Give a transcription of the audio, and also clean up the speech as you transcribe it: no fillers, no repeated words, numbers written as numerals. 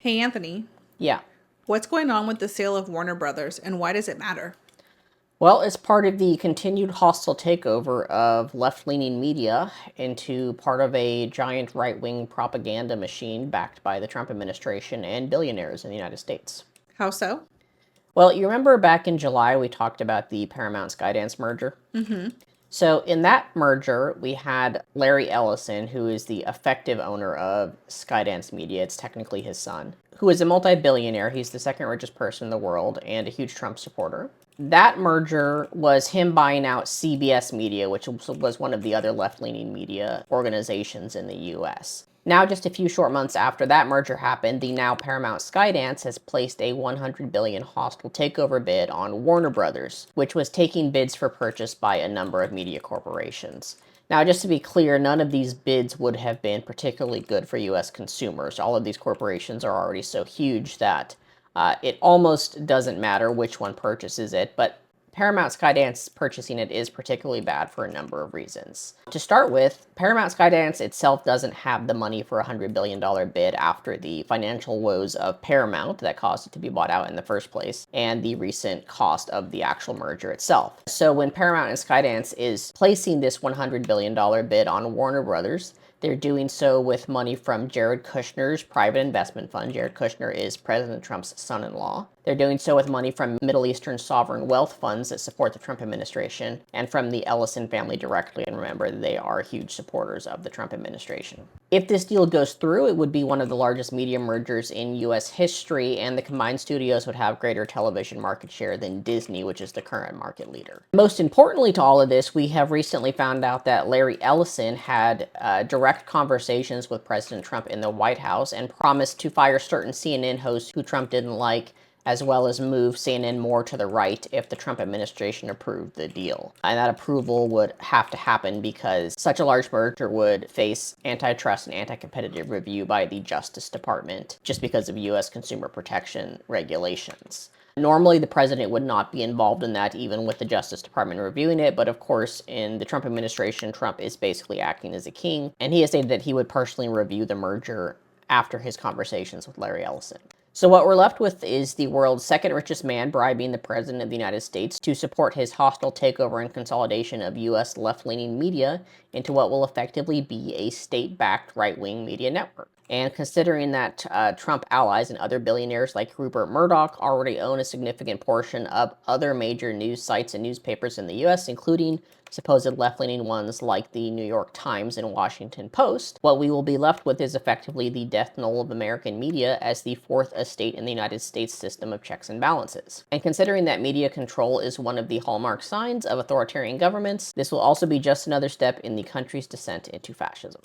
Hey, Anthony, Yeah. what's going on with the sale of Warner Brothers and why does it matter? Well, it's part of the continued hostile takeover of left-leaning media into part of a giant right-wing propaganda machine backed by the Trump administration and billionaires in the United States. How so? Well, you remember back in July we talked about the Paramount Skydance merger? Mm-hmm. So in that merger, we had Larry Ellison, who is the effective owner of Skydance Media. It's technically his son, who is a multi-billionaire. He's the second richest person in the world and a huge Trump supporter. That merger was him buying out CBS Media, which was one of the other left-leaning media organizations in the US. Now, just a few short months after that merger happened, the now Paramount Skydance has placed a $100 billion hostile takeover bid on Warner Brothers, which was taking bids for purchase by a number of media corporations. Now, just to be clear, none of these bids would have been particularly good for U.S. consumers. All of these corporations are already so huge that it almost doesn't matter which one purchases it, but Paramount Skydance purchasing it is particularly bad for a number of reasons. To start with, Paramount Skydance itself doesn't have the money for a $100 billion bid after the financial woes of Paramount that caused it to be bought out in the first place, and the recent cost of the actual merger itself. So when Paramount and Skydance is placing this $100 billion bid on Warner Brothers, they're doing so with money from Jared Kushner's private investment fund. Jared Kushner is President Trump's son-in-law. They're doing so with money from Middle Eastern sovereign wealth funds that support the Trump administration, and from the Ellison family directly. And remember, they are huge supporters of the Trump administration. If this deal goes through, it would be one of the largest media mergers in U.S. history, and the combined studios would have greater television market share than Disney, which is the current market leader. Most importantly to all of this, we have recently found out that Larry Ellison had direct conversations with President Trump in the White House and promised to fire certain CNN hosts who Trump didn't like, as well as move CNN more to the right if the Trump administration approved the deal. And that approval would have to happen because such a large merger would face antitrust and anti-competitive review by the Justice Department just because of U.S. consumer protection regulations. Normally, the president would not be involved in that, even with the Justice Department reviewing it. But of course, in the Trump administration, Trump is basically acting as a king, and he has stated that he would personally review the merger after his conversations with Larry Ellison. So what we're left with is the world's second richest man bribing the president of the United States to support his hostile takeover and consolidation of U.S. left-leaning media into what will effectively be a state-backed right-wing media network. And considering that Trump allies and other billionaires like Rupert Murdoch already own a significant portion of other major news sites and newspapers in the U.S., including supposed left-leaning ones like the New York Times and Washington Post, what we will be left with is effectively the death knell of American media as the fourth estate in the United States system of checks and balances. And considering that media control is one of the hallmark signs of authoritarian governments, this will also be just another step in the country's descent into fascism.